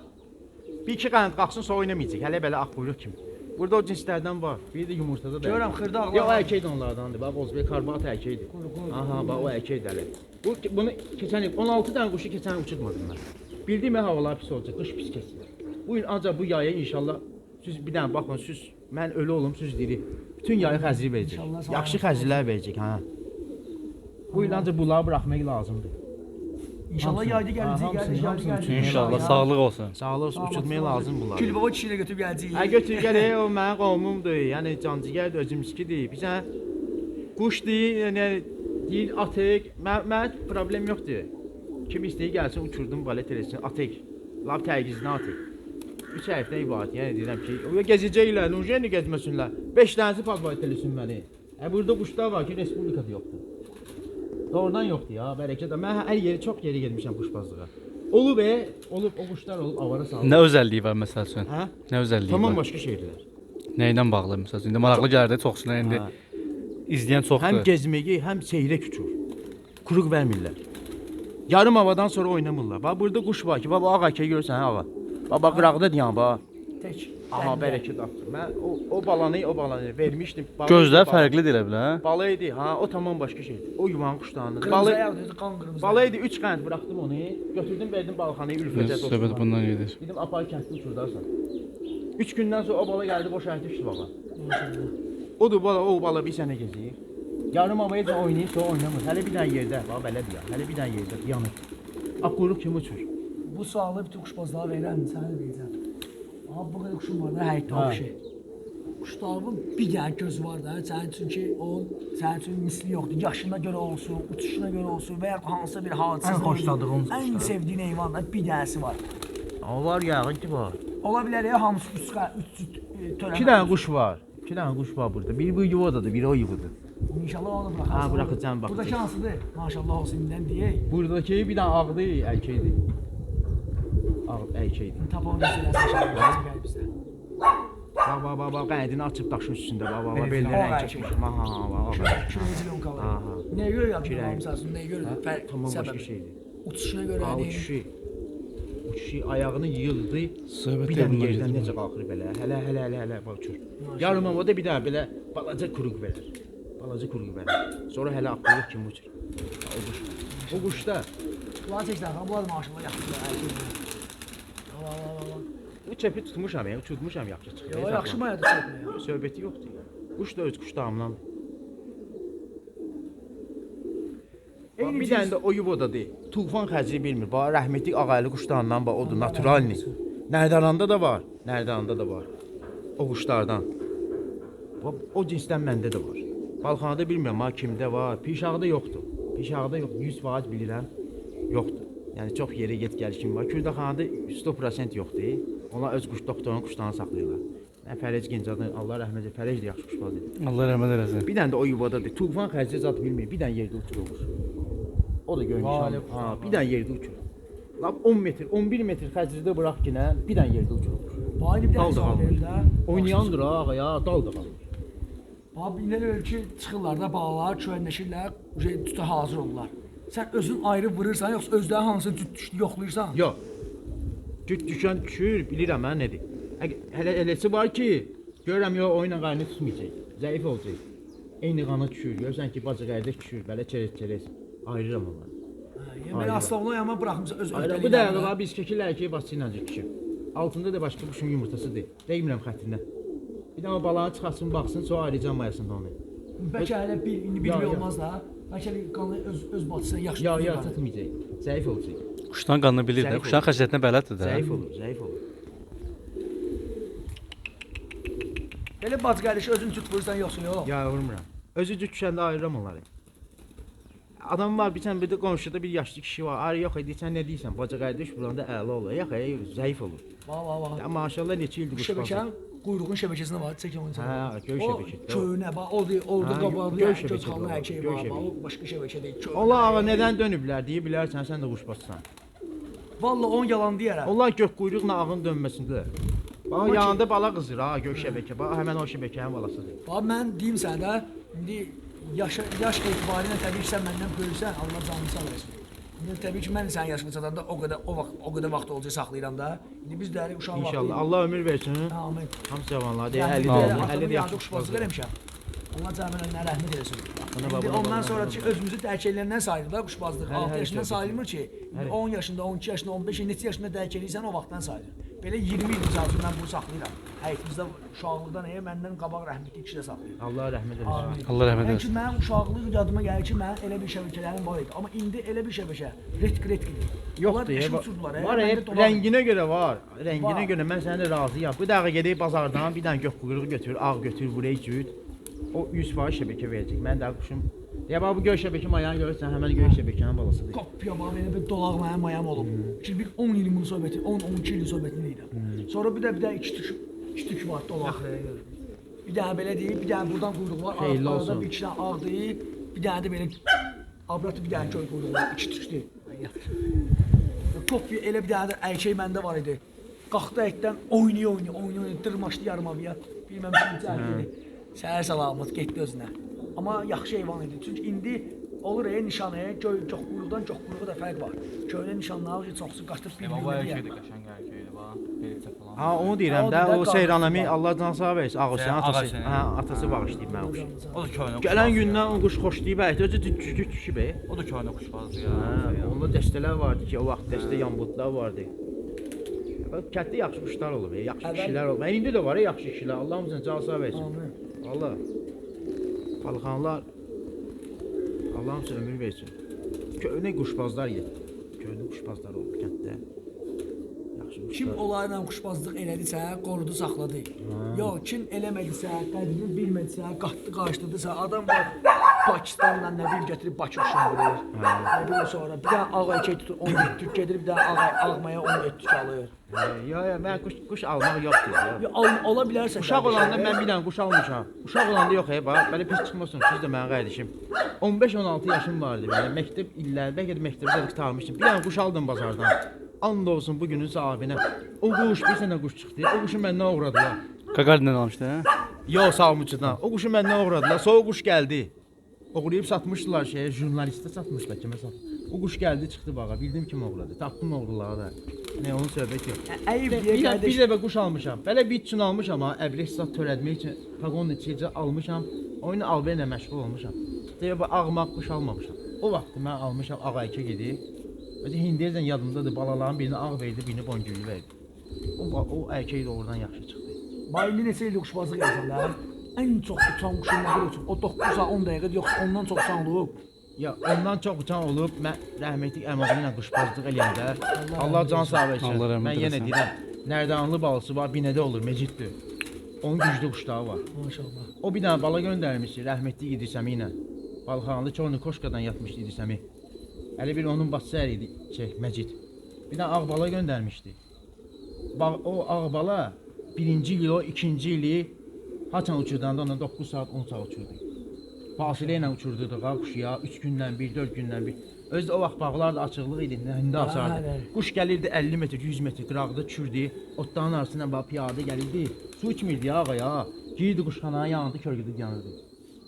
bir iki qanət qalxsın sonra oynamayacaq, hələ belə ağ quyruq kimi. Burada o cinslərdən var, biri də yumurtada da. Görürəm xırdaqlar. Yox, o ərkəkdir onlardandır, bax Bozbek karbat ərkəkdir. Aha, bax o ərkəkdir hələ. Bunu keçən il 16 dənə quşu keçən il uçurmadım mən. Bildiyim havalar pis olacaq, qış pis kesilir. Bu il ancaq bu yaya inşallah siz bir dənə baxın, siz mən ölü olum, siz diri. Bütün yayı xəzri verəcək. Yaxşı xəzrilər verəcək, ha. Bu il ancaq bunları buraxmaq lazımdır. İnşallah yayda gələcək, gələcək. İnşallah sağlıq olsun. Sağlıq olsun, uçurmaq lazım bunları. Gülbaba kişiyə götürüb gələcək. Hə götür gəl, o mənim qovmumdur. Yəni cancıgərdir, özümüzkidir. Bizə quşdur, yəni deyir atıq. Mən problem yoxdur. Kim istəyir gəlsin uçurdum balet eləsin, atıq. Lap tərgizini atıq. 3 hərfdən ibarət. Yəni deyirəm ki, o gəzəcəklər, necə gəzməsinlər. 5 dənəsi favorit eləsin məni. Burada quşlar var ki, respublikada yoxdur. Doğrudan yoxdur ya, bərəkət. Mən hər yeri çox yeri getmişəm quşbazlığa. Olub o quşlar olub avara salıb. Nə özəlliyi var məsəl üçün? Hə? Nə özəlliyi var? Tamam başqa şeylər. Nə ilə bağlı məsəl üçün? İndi maraqlı gəldi çoxsuna indi. İzləyən çoxdur. Həm gezməyi, həm seyrə küçür. Quruq vermirlər. Yarım havadan sonra oynamırlar. Bax burada quş var ki, bax bu ağ əkəyi görürsən hə hava. Bax qıraqda dayan bax. Tək. Aha bərəkət atdı. Mən o balanı vermişdim. Gözlər fərqlidir elə bilə. Balı idi. Ha, o tamam başqa şeydir. O yuvan quşlarının. Qırmızı ayaqdır, qan qırmızı. Balı idi 3 qanət buraxdım onu. Götürdüm, verdim balxanaya ülfəcət olsun. Söhbət bundan gedir. Dedim apar kənddə uçurdarsan. 3 gündən sonra o bala gəldi boş əyətə düşdü baba. Odur bala, o bala bir sənə gezir. Yarım havaya da oynayır, sonra oynamır. Hələ bir dənə yerdə, bax belədir ya. Hələ bir dənə yerdə yanır. Ağ quyruq kimi uçur. Bu sualı bütün quşbazlara verərəm, sənə də verəcəm. Aha, bu qədər quşum var da, həyətdə o şey. Quşlarımın bir dənə gözü var da, sənin üçün ki, onun sənin üçün misli yoxdur. Yaşına görə olsun, uçuşuna görə olsun və ya hansısa bir hadisədə Ən xoşladığın ən sevdiyin heyvanlar bir dənəsi var. O var yağın ki var. Ola bilər ya, hamısı üç cüt törəmə. 2 dənə quş var. 2 dənə quş var burada. Biri bu yuvadadır, biri o yuvadır. İnşallah onu bıraxarsan. Ha, bıraxacağam, bax. Buradakı hansıdır? Maşallah olsun indən deyək. Buradakı bir dənə ağdır, ərkəkdir. Ağ ərkəkdir. Tapaq məsələsi bizdə. Bax, qəndini açıb daşın üstündə. Bax, Belə bellə ağ rəng ərkək. çəkmiş. Bax. Kilometr kalır. Aha. Nəyə görə yaptın Kirəy. hamısını? Nəyə görə? Tamam başqa şeydir. Uçuşuna görə. Ha, yəni. uçuşu ayağını yığdı. Söhbət Bir dənə evinə yerdən gedir. necə qalxır belə. Hələ bax uçur. Yarım havada bir daha belə balaca kuruq verir. Balaca kuruq verir. Sonra hələ atlıq kimi uçur. O quş. O quşda Kulağını çəksən, bunlar maşallah yaxşıdır. ərkəkdir. bu çəpi tutmuşam, uçurtmuşam yaxşı çıxır. Yo, yaxşı mayadır çəkmə. Söhbəti yoxdur. Quş da öz quşlarımdan. Eyni Bir dənə də o yubodadır. Tufan xəci bilmir. Bax rəhmətli ağaylı quşlarından bax odur, naturalni. Nərdaranda da var, Nərdaranda da var. O quşlardan. Bax o cinsdən məndə də var. Balxanada bilmirəm ha kimdə var. Pişağda yoxdur. Pişağda yox, 100% bilirəm. Yoxdur. Yəni çox yerə get gəl kimi var. Kürdəxanada 100% yoxdur. Onlar öz quş doktorun quşlarını saxlayırlar. Mən Fərəc Gencadan Allah rəhmət eləsin. Fərəc də yaxşı quşbazdır. Allah rəhmət eləsin. Bir dənə də o yuvadadır. Tufan xərci zat bilmir. Bir dənə yerdə uçurur. O da görmüşəm. Ha, bir dənə yerdə uçurur. Lap 10 metr, 11 metr xərcdə bıraq ki nə, bir dənə yerdə uçurur. Bayını bir dənə Dalda hesab qalmış. verir də. Oynayandır ha, ya, dalda qalmış. Abi iləri öyle ki çıxırlar da balalar, çöynəşirlər, tuta hazır olurlar. Sən özün ayrı vurursan, yoxsa özləri hansı cüt düşdü yoxlayırsan? Yox. Cüt düşən düşür, bilirəm mən nədir. Hələ eləsi var ki, görürəm yox, oyunla qarnı tutmayacaq. Zəif olacaq. Eyni qana düşür, görürsən ki, bacı qardaş düşür, belə çerez. Ayırıram onları. Yəni belə asla onu amma buraxmısan öz Ayırıram. Bu da var, biz kəkirlər ki, bacı ilə düşür. Altında da başqa quşun yumurtasıdır. Deymirəm xəttindən. Bir də o balanı çıxartsın, baxsın, sonra ayıracam mayasında onu. Bəlkə hələ indi Ya, bilmək ya. olmaz da. Bəlkə qanı öz bacısına yaxşı Ya, tutur. tutmayacaq. Zəif olacaq. Quşdan qanını bilir də. Zəif Quşdan olur. xəstəliyindən bələddir də. Zəif olur. Belə bacı qardaşı özün cüt vurursan yoxsa yox. Ya vurmuram. Özü cüt düşəndə ayırıram onları. Adam var, bir tane bir də qonşuda bir yaşlı kişi var. Arı yox, sən nə deyirsən? Bacı qardaş vuranda əla olur. Yox, zəif olur. Va. Ya maşallah neçə ildir quş Şəbəkənin quyruğun şəbəkəsində var, çəkin onu. Hə, göy şəbəkə. O köynə, bax, orada Ha, qabaqlı göy göz şəbəkə xallı var, erkək göy var, bax, şəbəkə. o başqa şəbəkə deyil. köynə. Onlar ağa nədən dönüblər deyə bilərsən, sən də quşbazsan. Vallahi on yalan deyərəm. Onlar gök quyruqla ağın dönməsində. Bax yanında bala qızır ha, göy şəbəkə. Bax həmin o şəbəkənin balasıdır. Bax mən deyim sənə də, indi yaş etibarilə təbii ki sən məndən böyüksən, Allah canını sağ eləsin. İndi təbii ki mən sənin yaşına çatanda o qədər vaxt olacaq saxlayıram da. İndi biz dəri uşaq vaxtı. İnşallah Allah ömür versin. Amin. Hamı cavanlar deyə Yəni 50 belə də 50 atamın də yanında yaxşı quşbazlıq eləmişəm. Allah cəmilərinə rəhmət eləsin. Buna İndi bax, ondan buna sonra bax. ki özümüzü dərkələrindən sayılır da quşbazlıq. Hələ, 6 hələ yaşından söhbət sayılmır ki. Hələ. 10 yaşında, 12 yaşında, 15 yaşında, neçə yaşında dərk eləyirsən o vaxtdan sayılır. Belə 20 il misal üçün mən bunu saxlayıram. Həyatimizdə uşaqlıqdan məndən qabaq rəhmətli kişi də saxlayır. Allah rəhmət eləsin. Allah rəhmət Yəni eləsin. ki, mənim uşaqlıq yadıma gəlir ki, mənim elə bir şəbəkələrim var idi. Amma indi elə bir şəbəkə, retkidir. Yoxdur, var hep rənginə görə var. Rənginə Var. görə mən səni razıyam. Bu dəqiqə gedib bazardan bir dənə göy quyruğu götür, ağ götür, buraya cüt. O 100% şəbəkə verəcək. Mən də quşum. Ya bax bu göy şəbəkə mayanı görürsən, həmin göy şəbəkənin balasıdır. Qapıya bax, belə bir dolaq mənim mayam olub. Ki bir 10 il bunu söhbəti, 10-12 il söhbətini edirəm. Sonra bir də iki tük var dolaq. Bir dənə belə deyib, bir dənə buradan quyruq var. Xeyirli Arada olsun. bir iki dənə ağ deyib, bir dənə də belə abratı bir dənə göy quyruq var. İki tük deyib. Top elə bir dənə də ərkək məndə var idi. Qalxdı əkdən oynaya, dırmaşdı yarımavıya. Bilməm ki, ərkəkdir. Səhər salamat getdi özünə. Amma yaxşı heyvan idi. Çünki indi olur nişanı, göy quyruqdan çox quyruğu da fərq var. Köynə nişanları çoxsu qaçıb bir-birinə deyir. qəşəng ərkəkdir bax. Beləcə falan. Ha onu deyirəm də, o Seyranəmi Allah can sağ versin. Ağustin Ağa atası. səni. Hə, atası bağışlayıb mən quşu. O da köynə. Gələn gündən o quş xoşlayıb əydi, özü cüt düşüb. O da köynə quşbazdır ya. Hə, onda dəstələr vardı ki, o vaxt dəstə yambutlar vardı. Kənddə yaxşı quşlar olub, yaxşı kişilər olub. İndi də var yaxşı kişilər. Allah hamısına can sağ versin. Amin. Valla. Balxanlar Allah hamısına ömür versin. Köhnə quşbazlar yedi. Köhnə quşbazlar olub kənddə. Yaxşı quşlar. Kim onlarla quşbazlıq elədisə, qorudu, saxladı. Yox, kim eləmədisə, qədrini bilmədisə, qatdı, qarşıladısa, adam var Pakistanla nə bilim gətirib Bakı quşundurur. Nə bilim sonra bir dənə ağ erkək tutur 17 tük gedir, bir dənə ağmaya 17 tük alır. Yo, mən quş almaq yoxdur ya. Ya ala bilərsən. Uşaq olanda mən bir dənə quş almışam. Uşaq olanda yox, bax, belə pis çıxmasın, siz də mənim qardaşım. 15-16 yaşım vardı mənim. Məktəb illər, bəlkə də məktəbdə qurtarmışdım. Bir dənə quş aldım bazardan. And olsun bu günün sahibinə. O quş bir sənə quş çıxdı. O quşu məndən oğradılar. Qaqarindən almışdı, hə? Yox, sağımçıdan. O quşu məndən oğradılar. Sonra o quş gəldi. Oğrayıb satmışdılar şeyə, jurnalistə satmış bəlkə məsələn. O quş gəldi, çıxdı bağa. Bildim kim oğradı. Tapdım oğruları da. Nə onun söhbət yox. Əyib deyə qardaş. Bir dəfə quş almışam. Belə bir üçün almışam ha, əbrək zat törətmək üçün paqonun içicə almışam. Oyunu alverlə məşğul olmuşam. Deyə bu ağmaq quş almamışam. O vaxt mən almışam ağaykə gedib. Özü hindiyəcən yadımdadır, balaların birini ağ verdi, birini boncuklu verdi. O erkək də oradan yaxşı çıxdı. Bayılı neçə ildir quşbazlıq edirlər? Ən çox uçan quşun nə qədər uçub? O 9 saat 10 dəqiqə yoxsa ondan çox uçan olub? Ya ondan çox uçan olub. Mən rəhmətli əmağım ilə quşbazlıq eləyəndə Allah can sağ versin. Mən yenə deyirəm, Nərdanlı balısı var, Binədə olur, Meciddir. Onun güclü quşları var. Maşallah. O bir dənə bala göndərmişdi, rəhmətli İdrisəmi ilə. Balxanlı Çornikoşkadan yatmışdı İdrisəmi. Elə bir onun bacısı əri idi, Məcid. Bir dənə ağ bala göndərmişdi. O ağ bala birinci il o, ikinci ili haçan uçurdanda ona 9 saat 10 saat uçurdu. Fasilə ilə uçurduq quşuya 3 gündən bir, 4 gündən bir. Özü də o vaxt bağlar da açıqlıq idi, indi açardı. Quş gəlirdi 50 metr, 100 metr qıraqda düşürdü. Otların arasından bax piyada gəlirdi. Su içmirdi ya ağaya. Girdi quşxanaya yandı, kölgədə yanırdı.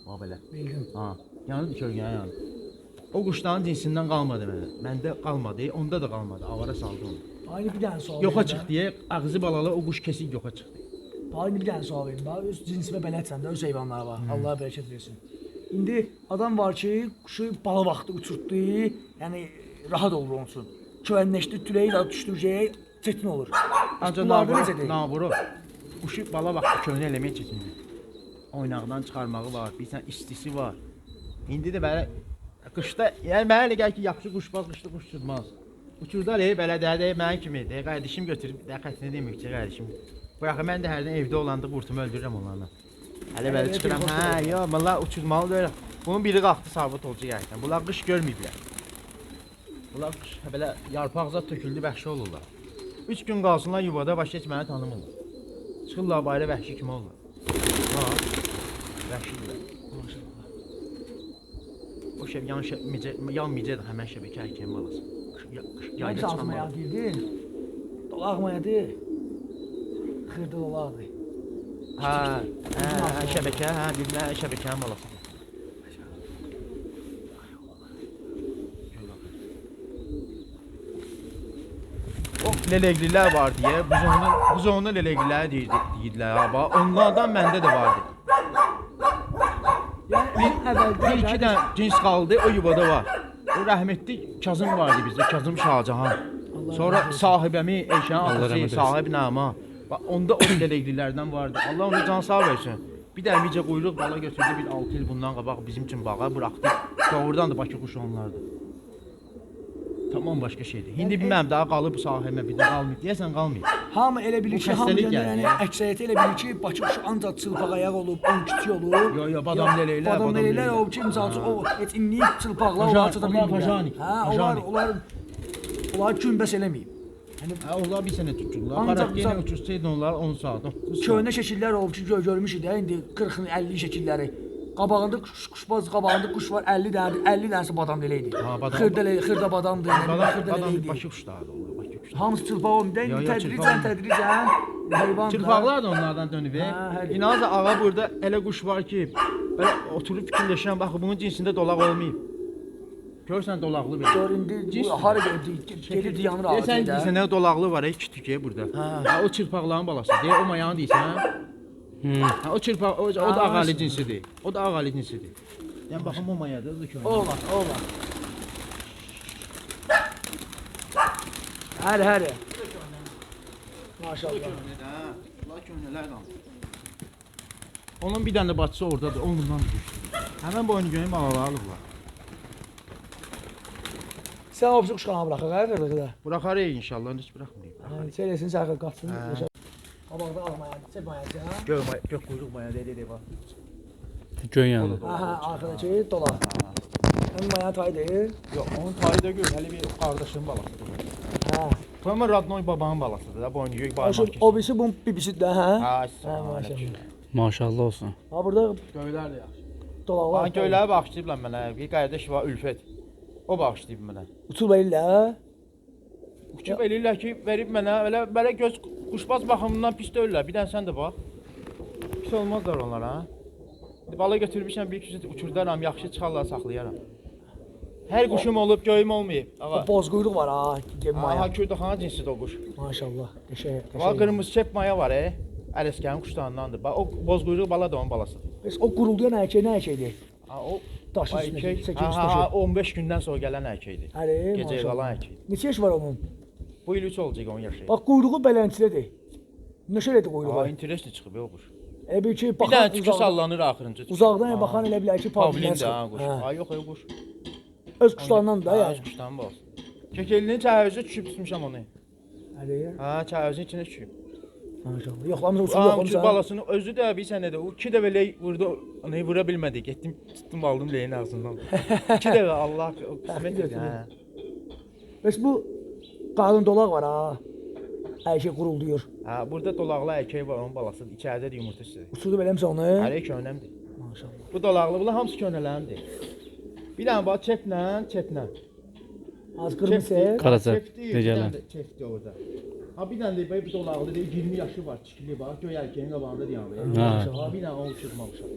Bax belə. Bildim. Ha, yanırdı kölgəyə yandı. O quşların cinsindən qalmadı mənə. Məndə qalmadı, onda da qalmadı. Avara saldı onu. Aynı bir dənə sual. Yoxa çıxdı deyə ağzı balalı o quş kesik yoxa çıxdı. Aynı bir dənə sual verin. Bax öz cinsimə bələdsən də öz heyvanlara var. Allah bərəkət versin. İndi adam var ki, quşu bala vaxtı uçurtdu, yəni rahat olur onun üçün. Kövənləşdi, tüləyi də düşdürəcəyə çətin olur. Ancaq naburu, quşu bala vaxtı köhnə eləmək çətindir. Oynaqdan çıxarmağı var, bilsən istisi var. İndi də belə qışda, yəni mənə elə gəlir ki, yaxşı quşbaz qışda quş uçurmaz. Uçurdar belə də mənim kimi, qardaşım götürüb, xətrini deməyib ki, qardaşım. Bıraxı mən də hərdən evdə olanda qurtumu öldürürəm onlarla. Hələ belə çıxıram, hə, yox, bunlar uçurmalıdır öyle. Bunun biri qalxdı sabit olacaq yəni. Bunlar qış görməyiblər. Bunlar qış belə yarpaq zat töküldü, vəhşi olurlar. 3 gün qalsınlar yuvada, başqa heç məni tanımırlar. Çıxırlar bayra vəhşi kimi olurlar. Ha, vəhşidirlər. Maşallah. O yanmayacaq həmən şəbəkə ərkəyin balası. Yayda çıxmaya girdi. Dolaqmayadı. Xırda dolaqdı. Hə, şəbəkə, hə, bilirlər, şəbəkənin balası. O leleqlilər var deyə, buzonlu leleqlilər deyirdilər ha, onlardan məndə də vardı. Yəni Bir iki dənə cins qaldı, o yuvada var. O rəhmətli Kazım vardı bizdə, Kazım Şahcahan. Sonra sahibəmi, Eşən atası, sahib Nəma. Onda o leleqlilərdən vardı. Allah onu can sağ versin. Bir də əmicə quyruq bala götürdü bir 6 il bundan qabaq bizim üçün bağa bıraxdı. Doğrudan da Bakı quşu onlardı. Tamam başqa şeydir. İndi bilməm daha qalıb sahibə bir də qalmayıb. Deyəsən qalmayıb. Hamı elə bilir ki, hamı yəni ya. əksəriyyəti elə bilir ki, Bakı quşu ancaq çılpaq ayaq olub, 10 kiçik olub. Yo, badam leləklər, badam leləklər olub ki, misal üçün o heç indilik çılpaqlar olarsa da bilmirlər. Hə, onlar günbəs eləməyib. Yəni onlar bir sənə tuturlar. Paraqqa uçursaydı onlar 10 saat. Köhnə şəkillər olub ki, görmüşük də indi 40-ın 50 şəkilləri. Qabağında quşbaz, qabağında quş var 50 dənə, 50 dənəsi badam leləkdir. Xırda badamdır, xırda leləkdir. Bakı quşlardır onlar, Bakı quşlar. Hamısı çılpaq olmuyor. Tədricən heyvanlar. Çırpaqlar da onlardan dönüb. İnanırsa ağa burada elə quş var ki, belə oturub fikirləşirəm, baxı bunun cinsində dolaq olmayıb. Görsən dolaqlı bir. Gör indi hara gedir yanır ağacı. Sən deyirsən nə dolaqlı var, iki tükə burada. Ha, o çırpaqların balası. Deyə o mayanı deyirsən. Ha, o çırpaq, o da ağalı cinsidir. O da ağalı cinsidir. Yəni baxın o mayadır, o da köhnə. Olar. Hər. Maşallah. Bunlar köhnələr qaldı. Onun bir dənə də bacısı oradadır, o bundan düşdü. Həmən boynu görəyim ağalarlıqlar. Sən o quşqana bıraxaq, qırdıqda. Bıraxarıq inşallah, heç bıraxmayayım. Çələsin sərxə qaçsın. Qabaqda almayan, çək mayaca. Gök quyruq maya dedi bax. Göy yanı. Ha, arkadakı dolaq. Hem bayağı taydır. Yox, onun tayı da gör, hələ bir qardaşın balasıdır. Ha. Amma Radnoy babanın balasıdır da, boynu gök barmaq O birisi bunun bibisi də, hə? Ha, Ha, maşallah. Maşallah olsun. Ha, burada Göylər də yaxşı. dolaqlar. Ha, göylərə bağışlayıblar mənə. Bir qardaş var, Ülfət. O bağışlayıb mənə. Uçub eləyirlər. Uçub eləyirlər ki, verib mənə, belə göz quşbaz baxımından pis deyirlər. Bir dənə sən də bax. Pis olmazlar onlara. Bala götürmüşəm, bir iki uçurdaram, yaxşı çıxarlar, saxlayaram. Hər quşum olub, göyüm olmayıb. Ağa. O boz quyruq var ha, gem Aha, maya. Kürdaxana cinsidir o quş. Maşallah. Qəşəng. Bax, qırmızı çep maya var, Ələskənin quşlarındandır. Bax, o boz quyruq bala da onun balasıdır. Bəs o qurulduya nə əkəydi? Ha, o Daş Ay, üstünə, erkək, 8 ha, daşı. 15 gündən sonra gələn erkəkdir. Həli, Gecə maşallah. qalan erkək. Neçə yaş var onun? Bu il 3 olacaq 10 yaşı. Bax quyruğu beləntilədir. Neçə elədi quyruğu? Ha, interesli çıxıb o quş. Elə bir ki, Bir baxan dənə tükü sallanır axırıncı. uzaqdan baxan elə bilər ki, Pavlin pavlin də ha quş. çıxır. Ha, yox, o quş. Öz quşlarından da Ha, yəni. öz quşdan bax. Kekelinin çayözü düşüb tutmuşam onu. Həli. Ha, çayözün içinə düşüb. Maşallah. Yoxlamır uçub Am yoxlamır. balasını özü də bir sənədə o 2 dəfə ley vurdu, onu vura bilmədi. Getdim, tutdum aldım leyin ağzından. 2 dəfə Allah o qismət etdi. Ha. Bəs bu qalın dolaq var ha. Hər şey qurulduyur. Ha, burada dolaqlı erkək var, onun balası içəridə də yumurta istəyir. Uçurdu beləmsə onu. Hələ könəmdir. Maşallah. Bu dolaqlı, bunlar hamısı könələrimdir. Bir dənə bax çeplə, çeplə. Az qırmızı. Qara çep, Çepdir, necə bir elə? dənə də çepdir orada. Ha bir dənə də belə bir dolaqlı deyil, 20 yaşı var, çikili bax, göy erkəyin qabağında dayanır. Ha. Ha, bir dənə o uçurmamışam.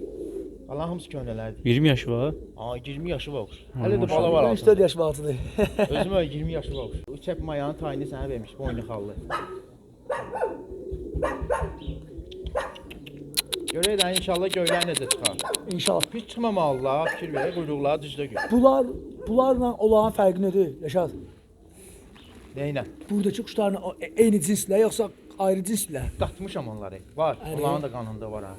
Allah hamısı könələrdir. 20 yaşı var. Ha, 20 yaşı var. Hələ də bala var Ben altında. 4 yaş vaxtıdır. Özüm öyle 20 yaşı var. O çep mayanın tayını sənə vermiş, boynu xallı. Görək də inşallah göylər necə çıxar. İnşallah. Pis çıxmamalılar, fikir verək, quyruqları düzdə gör. Bunlarla olağan fərqi nədir, Rəşad? Neynə? Buradakı quşların eyni cinslər yoxsa ayrı cinslər? Qatmışam onları. Var, Əli. onların da qanında var ha.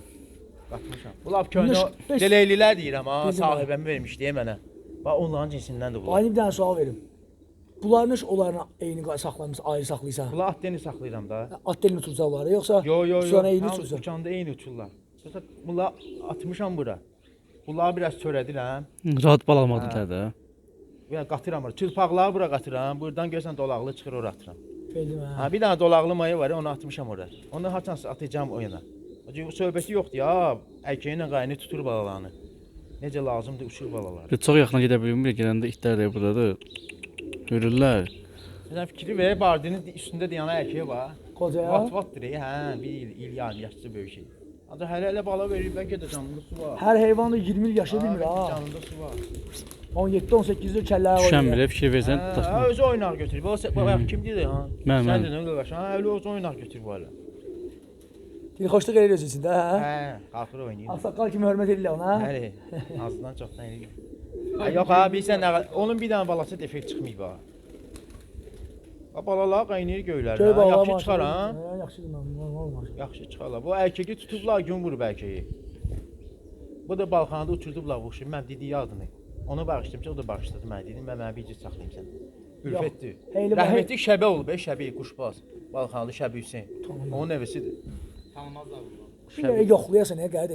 Qatmışam. Bunlar köhnə Beş- deleylilər deyirəm ha, Bildim sahibəmi vermiş deyə mənə. Bax onların cinsindəndir bunlar. Aynı bir dənə sual verim. Bunların heç onların eyni saxlamısan, ayrı saxlayırsan? Bunlar at deni saxlayıram da. Atdelini uçuracaqlar yoxsa? Yo. Sonra eyni Hamısı uçuracaq. uçanda eyni uçurlar. Mesela bunlar atmışam bura. Bunları biraz törədirəm. Rahat bal almadılar da. Yəni qatıram bura. Çırpaqları bura qatıram. Buradan görsən dolaqlı çıxır ora atıram. Bildim hə. Ha bir dənə dolaqlı maya var, onu atmışam ora. Onu haçansa atacağam o yana. Çünki söhbəti yoxdur ya. Erkəyi ilə qayını tutur balalarını. Necə lazımdır uçur balaları. Bir çox yaxına gedə bilmir, gələndə itlər də burdadır. Görürlər. Sən fikri ver, bardinin üstündə dayanan erkəyi var. Qocaya. Vat-vatdır, hə, bir il yarım yaşlı böyük şey. Ancaq hələ bala verir, bəlkə də canında su var. Hər heyvan da 20 il yaşa bilmir ha. Canında su var. 17-18 il kəllər var. Düşən belə fikir versən Hə, daşma. özü oynaq götürüb. O bayaq kim dedi ha? Mən. Sən də nə qardaş? Ha, öyle özü oynaq götürüb hələ. Dilxoşluq edir öz içində hə. Hə, qalxır oynayır. Ağsaqqal kimi hörmət edirlər ona. Bəli. Azdan çoxdan eləyir. Ha, yox ha, bilsən onun bir dənə balası defekt çıxmayıb ha. Ha, balalar qaynayır göylər. Göy balalar Yaxşı çıxar ha. Hə, yaxşıdır, normal olmaz. Yaxşı çıxarlar. Bu erkəyi tutublar, gün vurub erkəyi. Bu da balxanada uçurdublar bu quşu. Mən dediyi adını. Onu bağışladım ki, o da bağışladı mənə. Dedim, mən bir cür saxlayım sən. Ülfətdir. Heyli- Rəhmətli Şəbə olub, Şəbi quşbaz. Balxanalı Şəbi Hüseyn. Onun nəvəsidir. Bir yoxlayasan ya, qədə